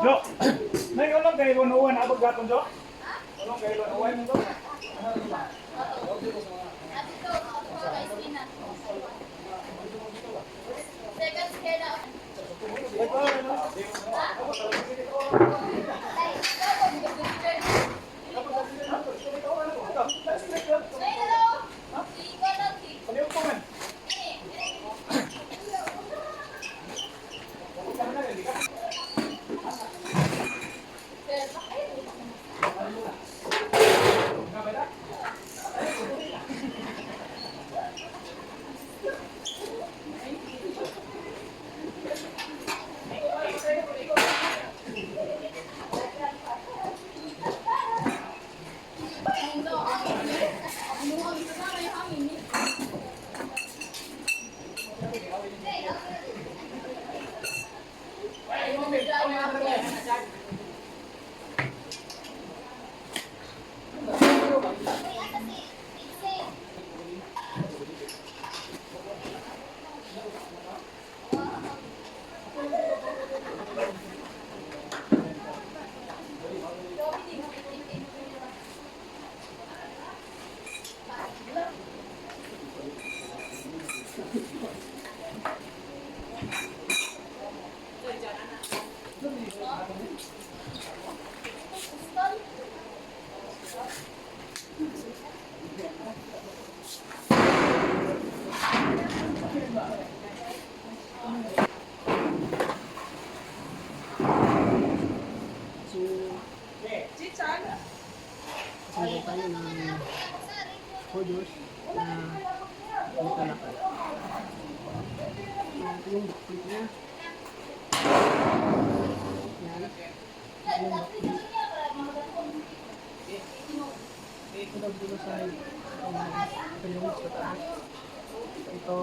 Jo, may ulang kay Lunuan abog gatong Jo. Ulang kay Lunuan mo. Second scale out. Sumali tayo ng hodos na nakalakad. Ito yung backflip niya. Yan. Ito yung backflip. Ito daw dito sa pilong sa taas. Ito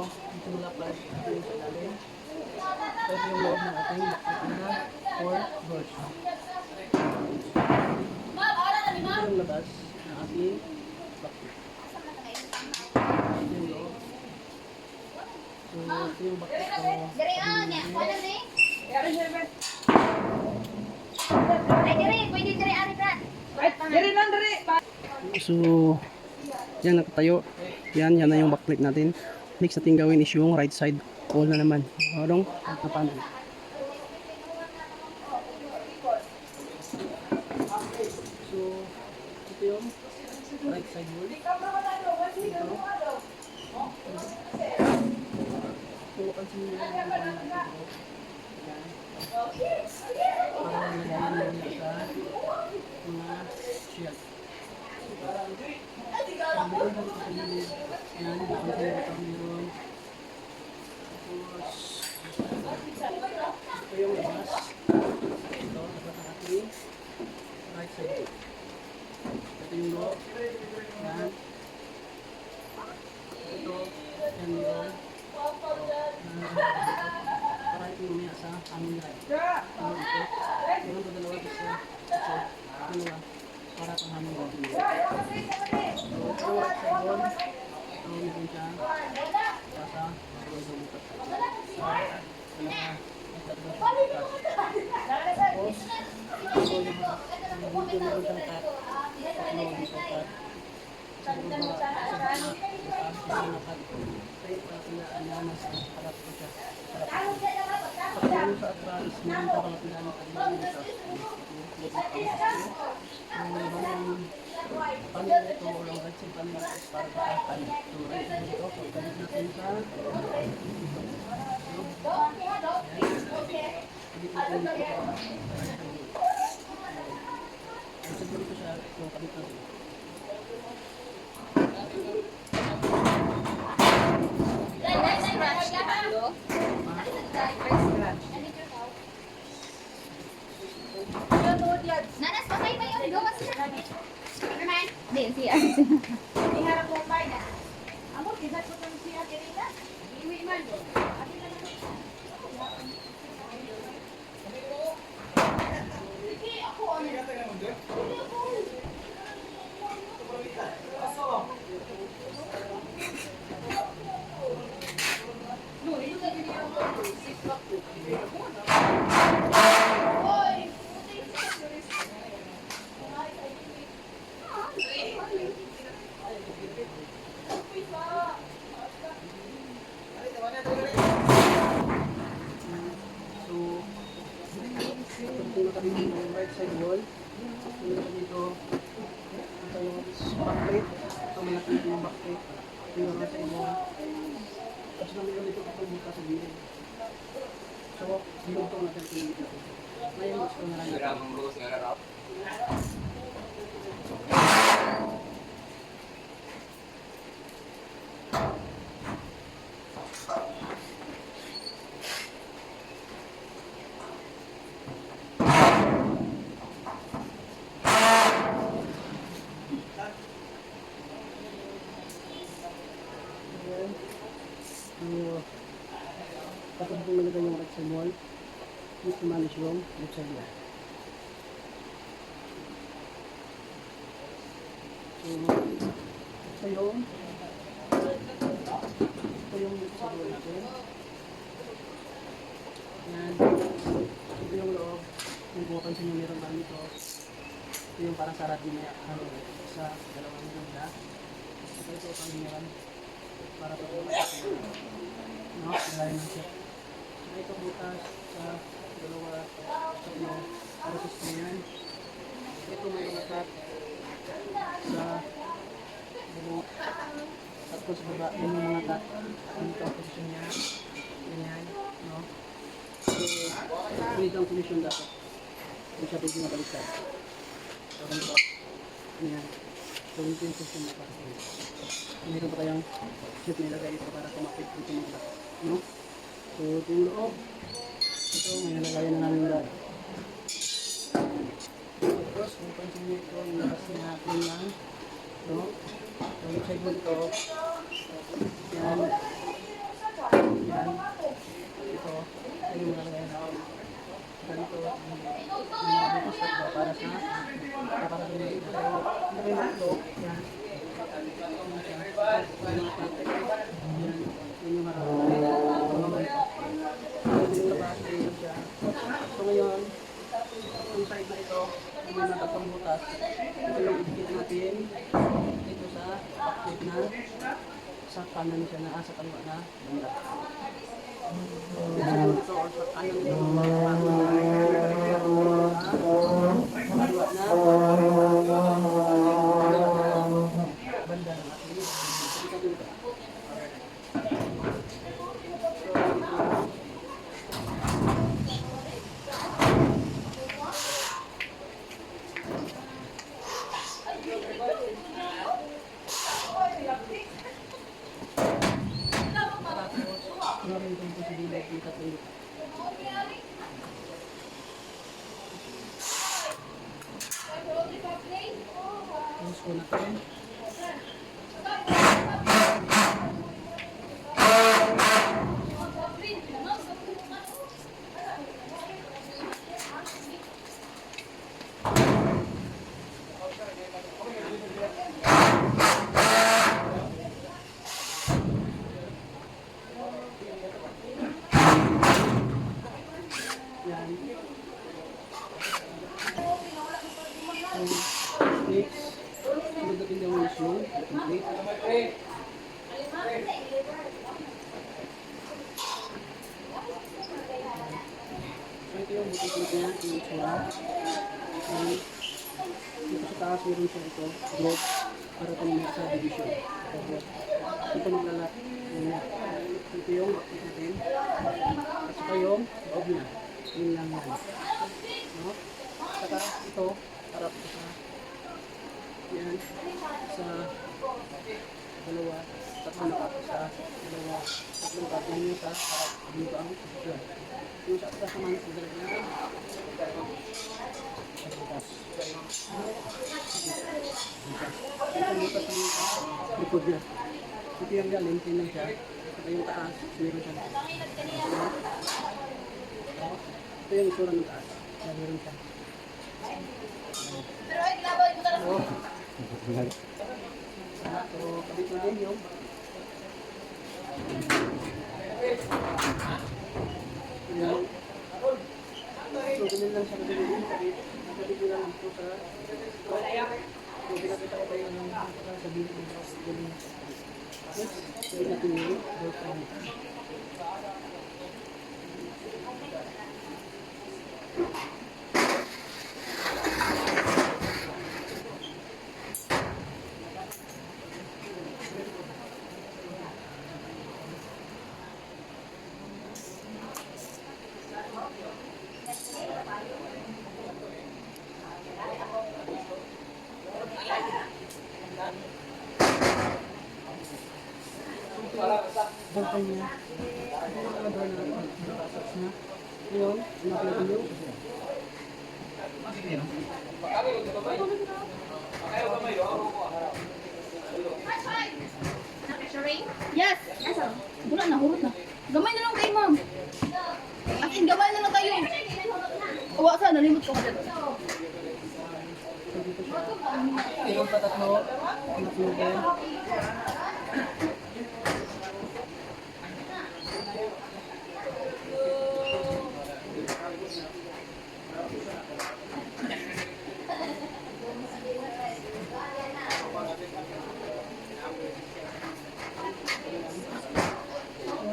yung lapad. Ito yung sa lalim. Ito yung loob ng ating backflip na 4 horse. Ito yung labas na ating backflip. Ito yung loob. So, ito yung backflip ko. So, yan nakatayo. Yan na yung backflip natin. Next natin gawin is yung right side wall na naman. Parang napanan. So, ito yung right side wall. Ito. Tuwakan sa mga yan. Para nalagyan nila sa mga shield. Yan, bakang kayo ito meron. Tapos, ito yung labas. Ito, labas ang ating right side. Ito yung loob. Yan. Ito, yan meron. Para ito yung sa aming right. Ano ito? Meron ito dalawa ito sa dalawa. Para pang hamon natin yun. So, ito right side wall. Ito meron siya. Basta, ito yung bukas. Tapos, ito yung dito meron siyang cut. Ito yung dito cut. Sa nakat. Kaya para pinaalaan sa harap ko siya. Sa kung sa atras, meron pa kalapilan ng kanyang dito. Ang ibang panel ito, walang gatsing panel para kakakan. So, right na dito, pagkalit natin sa dito. Dito po dito. Ang siguro ko siya, ito, kabit na dito. Nanas, pasay ba yung gawas na? Herman? Hindi, siya. Iharap mo pa na. Amo, kisat ko ng siya dirita. Iwi man. Sige, ako ano. No, ito na din yung So, ito na kami yung right side wall. Ito na kami dito. Ito yung backplate. Ito malaki yung backplate. Ito yung right side wall. Tapos namin yung dito kapag buka sa gilid. So, binugtong natin ito dito. Ngayon, gusto na lang. Tapos kung nalagay yung right side wall, dito manis yung left side wall. So, ito yung left side wall natin. Yan. Ito yung loob. Kung bukapansin nyo meron kami ito. Ito yung parang sarat din niya. Isa, dalawang ganda. Ito pang hiniran. Para ito po no, dahil na siya. So, ito bukas sa dalawa, tatlo, para sa yan. Ito may mga cut sa dalawa. Tapos sa baba, yun yung mga cut. Dito ang position niya. Ganyan, no? So, ganito ang position dapat. Hindi siya pwede mabaliktad. So, ganito. Ganyan. So, ganito yung position na para. Meron pa tayong slip na ilagay ito para kumapit dito mga no? So, ito yung loob. Ito, may nalagayan na namin lahat. Tapos, kung pansin nyo ito, yung labas na clean lang. No? So, yung side wall ito. Yan. Yan. Ito. Ito yung nalagayan na. Ganito. Yung mga bukas ito para sa kapatid. Ito yung matlo. Yan. So ngayon, yung side na ito, may natatang butas. Ito yung ibigit natin dito sa backplate na sa kanan siya na, sa kaliwa na banda. Ito or sa kanan ito, kaliwa na banda ng ating gusto natin. Yan. Next, pagdating daw yung slow, complete. So ito yung butik niya, yung tsura. Dito sa taas meron siya ito, growth, para tumingin sa division. Ito maglalat. Ito yung bakit natin. At saka yung loob niya. Yun lang yan. No? Saka ito, harap ko sa yan, sa dalawa, tatlong kapo sa dalawa, tatlong kapo niya sa harap. Dito ang posisyon. Yung sa atas naman, magdala niya. Ito ang butas ng likod niya. Ito yung galing, tingnan siya. Ito yung taas, meron siya. Ito yung isura ng taas. Meron siya. So, kabit na din yung Yan. So, ganun lang siya kadali. Nakabili lang dito sa so, pinakita ko tayo ng sabihin ko sa ganun. Next, sabihin natin yung door frame. Door frame niya. Ito yung mga door na nakapasok na. Ngayon, hanapin natin yung Yes! Asa? Wala na, hurot na. Gamay na lang kayo, ma'am. As in, gamay na lang kayo. Uwa sa, nalimot ko ka dito. meron pa tatlo. Tatlo din.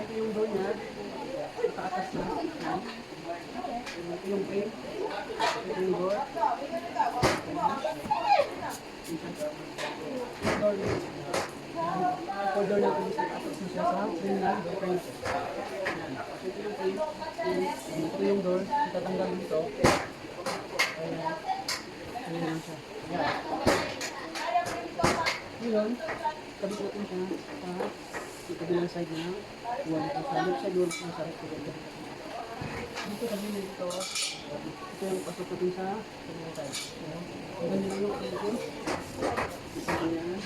Ito yung door niya. Taatas na. Ito yung frame. Ito yung door. Yung door niya. Yung door natin sa taatas na siya sa frame na. Frame. Ito yung frame. Ito yung door. Itatanggal dito. Ayan. Ayan lang siya. Ayan. Ngayon, kabit natin siya sa kabilang side na wall. Sa left side wall, masarap ko ganda. Dito kami dito. Ito yung pasok natin sa kabilang side. So, ganyan lang yung dito. Ito yan.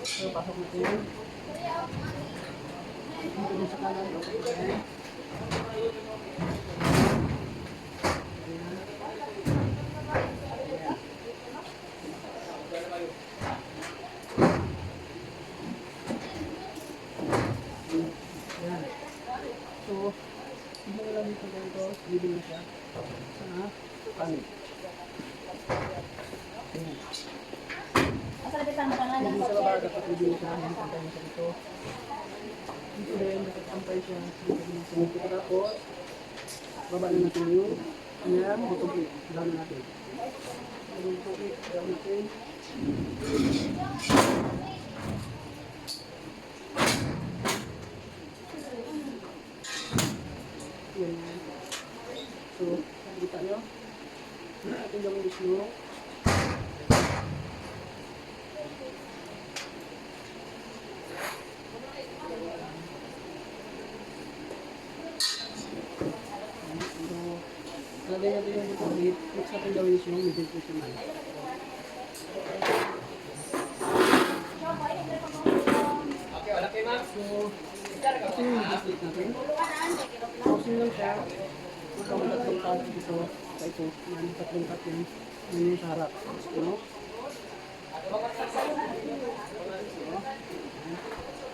So, pasok natin yan. Dito din sa kanan. Okay. Ayan. So, hindi mo lang dito ganito, hindi mo siya sa panig. Ayan. Asa labitan mo ka nga Hindi sa baba, dapat hindi mo siya, hindi pantay mo siya dito. Dito rin, dapat pantay siya. Dito tapos, baba na natin yung ayan, butong it. Down na natin. Butong it, down natin. Yan. So, nakikita nyo? Ating gawin is no. Lagay natin yung dito ulit. Next natin gawin is yung middle piece naman. So, ito yung middle piece natin. Closing lang siya. Magkawang tatlong cut dito. Sa ito. Maraming tatlong cut yun. Yun yung sa harap. Ano?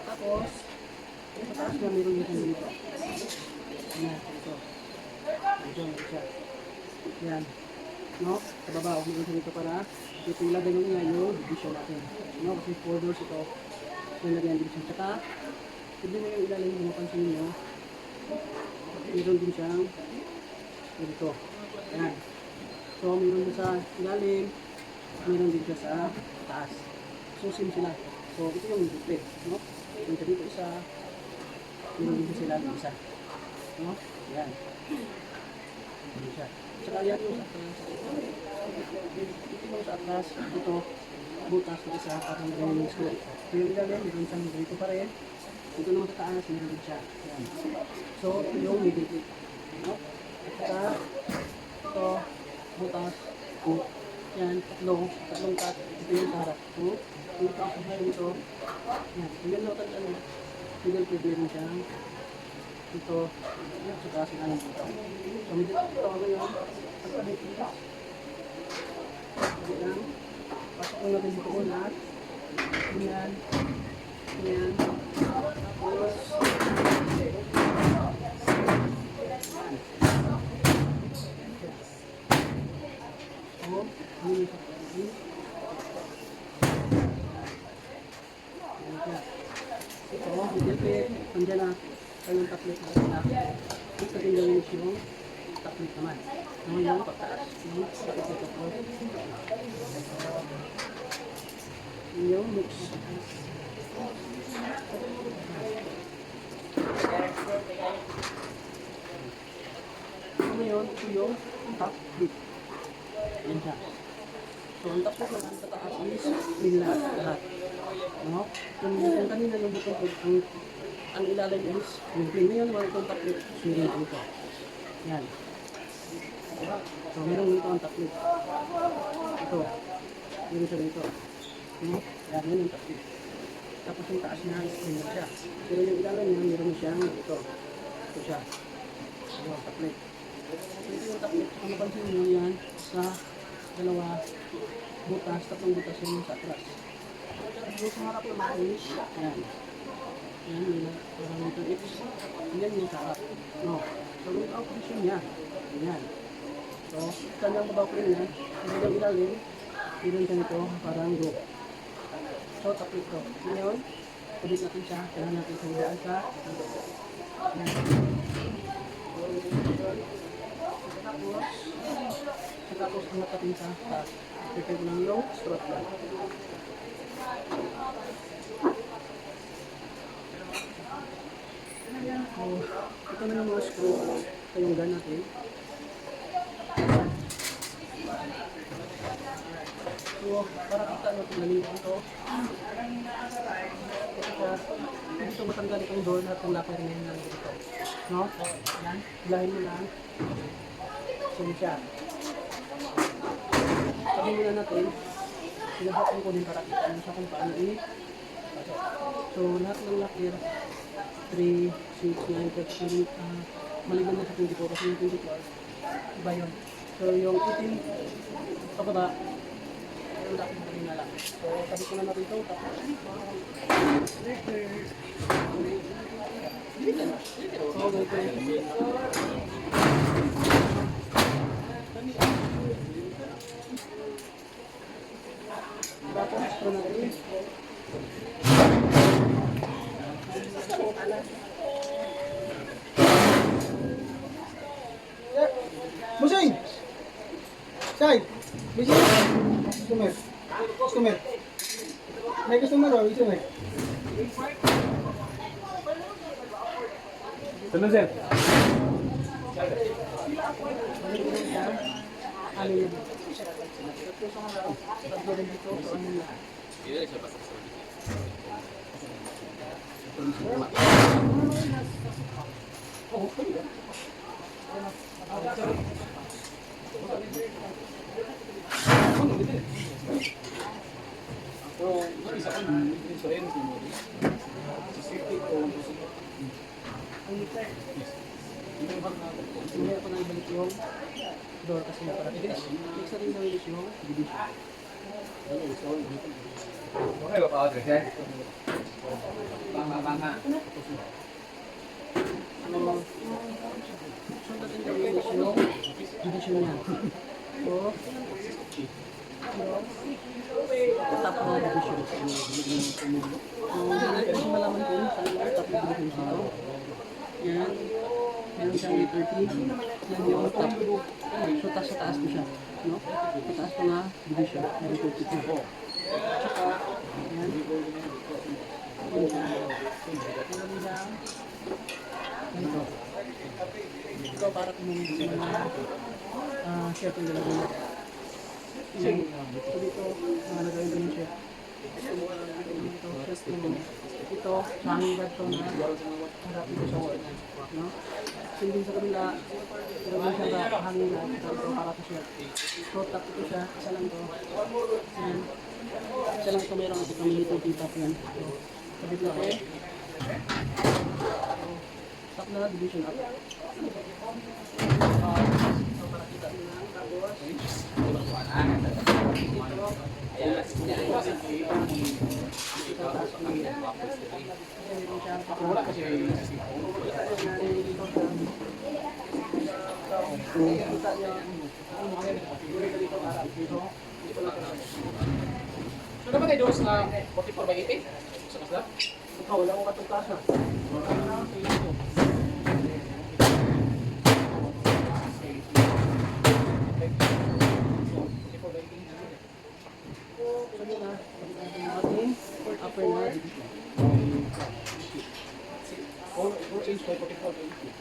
Tapos, sa taas na meron dito dito. Ayan, ito. Medyo siya. Yan. No? Sa baba, huwag mo dito para ito ilagay nyo nga yung division natin. No? Kasi 4 doors ito. Nilagay ang division. Tsaka, hindi mo yung ilalim kung mapansin nyo. Meron din siyang dito. Yan. So, meron din sa ilalim. Meron din siya sa taas. Susim sila. So, ito yung duplicate. No? Yung dito isa. Meron din siya sa ilalim isa. No? Yan. Yan siya. Tsaka yan yung sa atas. Ito yung sa atas. Ito. Butas na isa. Parang ganyan yung school. So, yung ilalim. Meron siyang dito pa rin. Ito naman sa taas. Meron din siya. Yan. So, ito yung middle clip. No? At saka, ito, butas, hook. Yan, tatlong cut. Ito yung sa harap. Hook. Yung tapos na dito. Yan. Yung noted ano, middle clip meron siya. Ito, yan, sa taas na dito. So, middle clip ito ngayon. Pagkabit dito. Yan. Pasok lang natin dito ulat. Yan. Yan. Tapos, Yan. So, yun yung sa ito, middle plate, nandiyan na kanyang taplet na sila. Ito din gawin yung taplet naman. Ngayon yung pagtaas, yung taplet ito po. Yung mix. Ngayon, ito yung taplet. Yan siya. So, ang taplet naman sa taas is nila lahat. No? Kung kanina yung butong po, ang ilalim is yung plane. Ngayon naman itong taplet, suring ito. Yan. So, meron dito ang taplet. Ito. Meron siya dito. No? Yan, yun yung taplet. Tapos yung taas niya, meron siya. Pero yung ilalim niya, meron siyang ito. Ito siya. Ito, taplet. Ito yung taplet. Kung napansin nyo yan, sa dalawa butas, tatlong butas yung sa atras. Tapos sa harap naman is, yan. Yan, yun. Parang little X. Yan yung sa harap. No. So, yung operation niya. Yan. So, kanyang babakurin niya. Yung ilalim, meron siya nito, parang rope. So, tapos ito. Ngayon, ulit natin siya. Kailangan natin sa hidaan sa ito. Yan. Tapos, angat natin sa taas. Prepare ko ng yung strut gun. So, ito na yung mga screw. Ito yung gun natin. So, para kita nyo kung galing ito. Ito matanggal itong door na itong lapay rin lang dito. No? Yan. Hilahin mo lang. So, siya. Sabi muna natin, sinahatin ko din para kita nyo sa kung paano So, lahat ng lakir, 3, 6, 9, 13, maliban na sa 24 kasi yung 24, iba yun. So, yung 18, pababa, yung lakir na rin na lang. So, sabi ko na natin ito, tapos. So, tapos, ito natin. Musing! Say! Busy? Customer. Customer. May customer o? Customer. Sunod, sir. Hindi ako nang ibalik yung door kasi na parang next na rin gawin is yung division. Okay ba pa sir? Banga. So, natin gawin is yung division niya. So, top na division. Kasi malaman ko yung top na division ito. Yan. Meron siyang 30. Yan yung top. So, taas sa taas ko siya. No? Sa taas ko nga division. Meron 32. Tsaka, yan. Yan siya. Meron siyang ganito. Ito para kung sa mga chef ang galagay natin. So dito, mga nagawin ko yung chef. Ito, hanging bad to na harap ito sa wall. No? So din sa kabila, gawin siya na hanging bad. Ito para sa chef. So tap ito siya, isa lang to. Yan. Isa lang ito meron ito kami little titap yan. So, sabit natin. Tap na division up. So para kita lang, tapos Kita niya, dito para dito. So dapat ay dos na 44 by 80? Sa kasla? Ikaw, wala ko katugkasa. Sabi na, ating upper na division. All change by 44 by 80.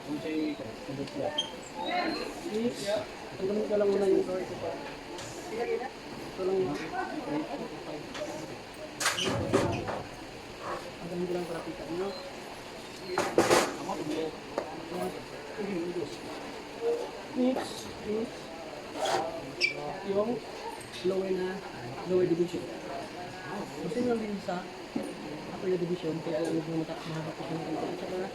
Kung siya'y kundot siya. Please, tanggalin ka lang muna yung door ko pa. Ito lang yun. Tanggalin ko lang para kita nyo. Next is yung lower division. Kasi lang din sa upper na division, kaya alam mo mahaba ko siya ng at saka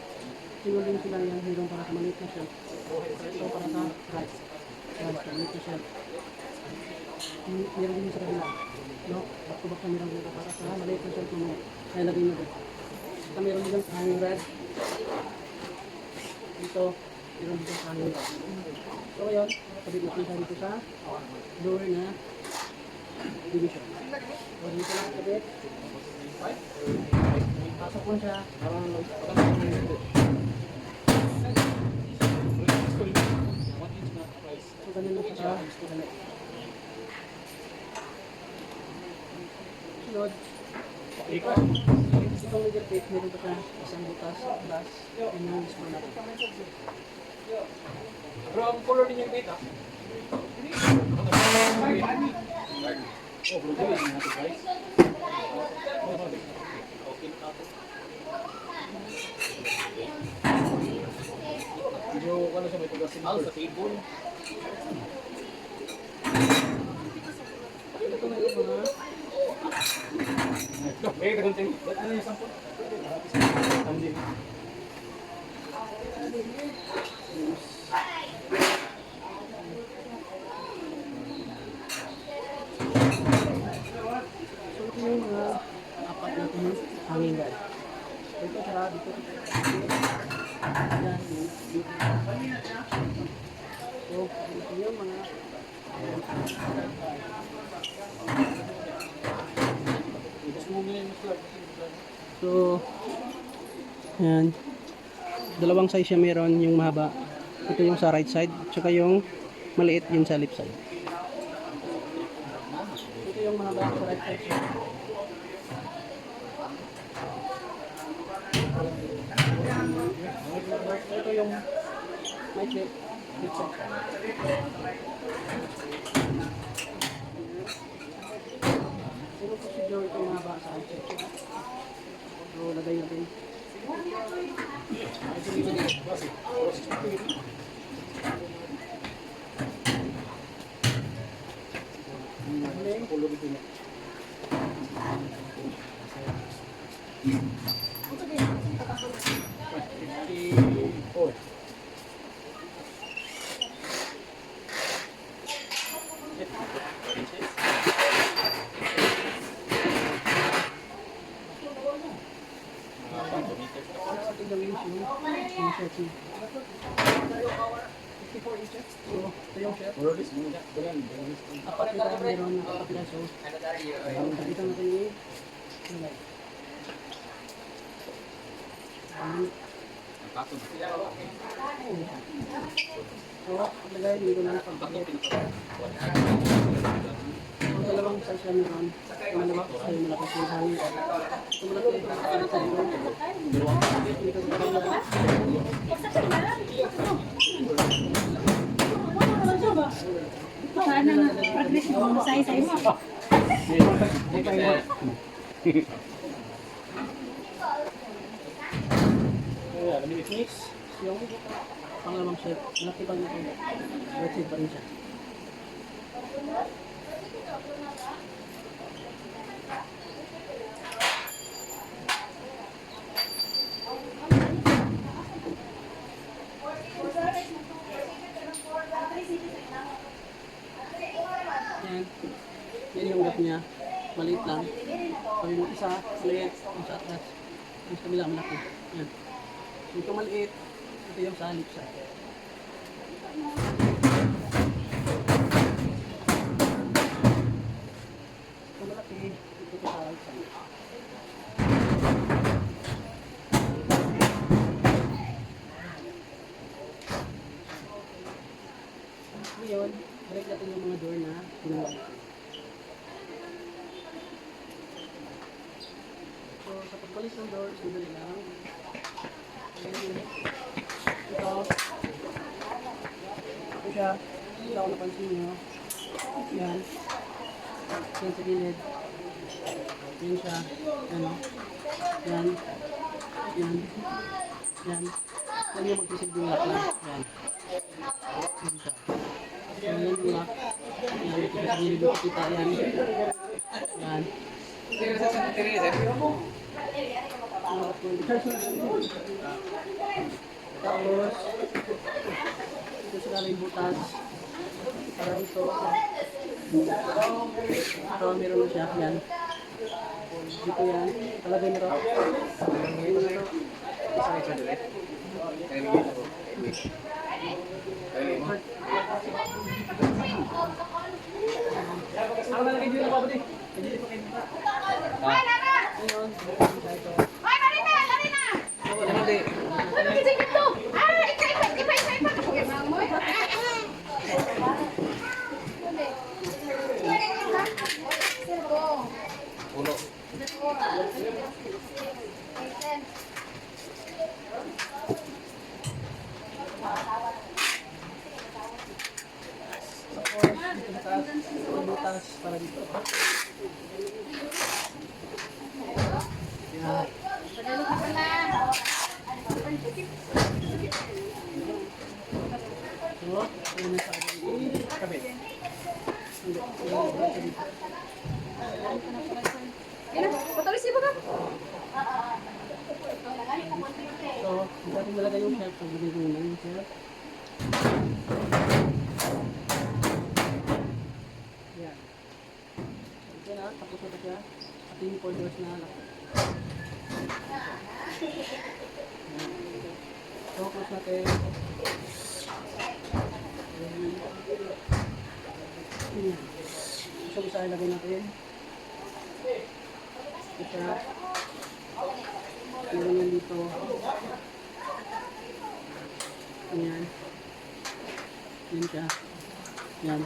single din sila yung hanggang para sa maliit na siya. Ito para sa right. Maliit na siya. Meron din sa kanila. No? Back-to-back na meron dito para sa maliit na siya. Kaya lagay mo dito. Ito meron din sa hanging red. Dito, meron dito sa hanging red. So ngayon, kabit natin siya dito sa lower na division. So dito lang kabit. Pasok mo siya. So ganun lang siya. Sunod. Itong legal plate, meron pa siya isang butas plus yung mismo natin. Bro, ang color din yung data. Oh, bro, din yung natin guys. Medyo ano siya, may tugasin sa table. Ito na yung mga May kaganting. Ano yung sampol? so ito yung mga apat na itong hanging guard. Ito siya dito. Yan. So ito yung mga so yan. Dalawang size siya meron, yung mahaba. Ito yung sa right side, tsaka yung maliit yung sa left side. Ito yung mahaba sa right side. Ito yung may clip. Left side. Ito procedure ito mahaba sa right side. So lagay natin. Ating gawin yung setting. 54 inches. So, ito yung chef. Apat na meron na apat na so. Dito natin yung light. So, lagay dito na pagpakit. Ang dalawang size lang meron. Ang malaki ay malaki sa hangin. So, malaki ay sa hangin. Paano nga progress mo sa isa mo? Next, yung pangalawang chef. Malaki pa nito. Red side pa rin siya. Yan. Yan yung gap niya. Maliit lang. So yung isa, maliit. Yung sa atlas. Yung sa kabila, malaki. Yan. So ito maliit. Ito yung sa lip side. Ngayon, balik natin yung mga door na ginawa. So, sa pagbalis ng door, sandali lang. Ito. Ito siya. Ito ako napansin nyo. Yan. Yan sa gilid. Yan siya. Ano? Yan. Yan. Yan. Yan yung magsisilbing lock lang. Yan. Yan siya. So, yan yung lock. Yan. Sa gilid yung kita. Yan. Yan. Tapos, ito sila rin butas. Para dito. Ito, meron na siya. Yan. Dito yan. Talagay nito. Ako na lagi dito na babadi. Ayun. Hoy, Marina! Marina! Ano kasi ito? Ah, ipa. Ako yung mga mo. Ulo. Tapos, dito sa taas. May butas para dito. Yan. Padalo ka pala. So, ayun na sa kabili. Kabit. Hindi. Ayun, dito. Yan na, patuloy siya ba ka? So, hindi natin malagay yung shelf. Paglagay ko muna yung shelf. Yan. So, ito na. Tapos ito siya. At yung 4 doors na lock. Yan. So, close natin. So, isa ilagay natin. Ito siya. Meron yan dito. Ayan. Yan siya. Yan.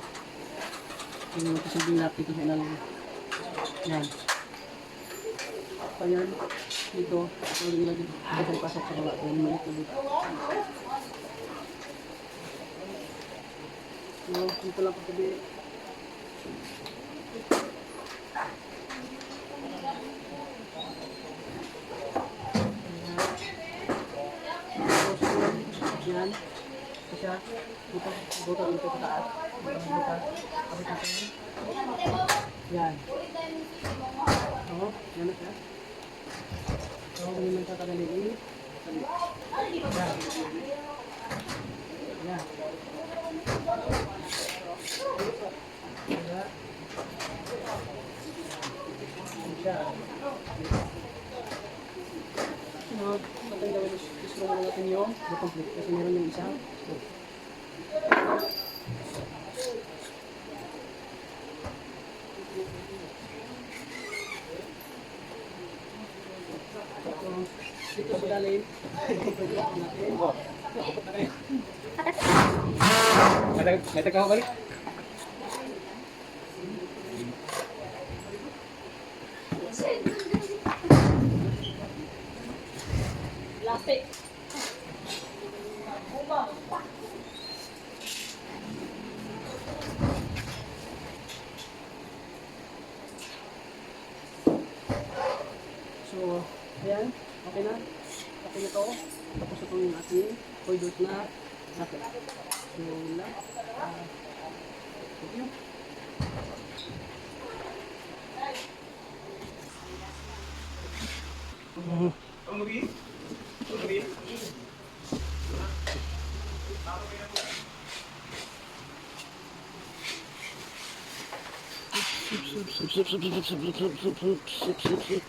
Yung magkasilbing lock dito sa ilalim. Yan. So yan. Dito. Ito yung ilagay. Ito yung pasok sa baba. Yan. Malik na dito. So, dito lang pagkabi. Yan. Ito siya. Dito. Buto dito sa taas. Buto. Kapit natin. Yan. Oo. Yan na siya. So, hindi man siya kadaliin. Yan. Yan. Yan. Yan siya. Sunod, patay gawin gusto mo natin yung complete kasi meron yung isa. So, dito sa lalim, complete natin. May taga ko balik. Lapit. So, ayan, okay na. Okay na to. Tapos ito yung ating koydot na nakit. So, na. Thank you. Ang gabi? Ang gabi? Sip, sip, sip, sip, sip, sip, sip, sip, sip, sip, sip, sip.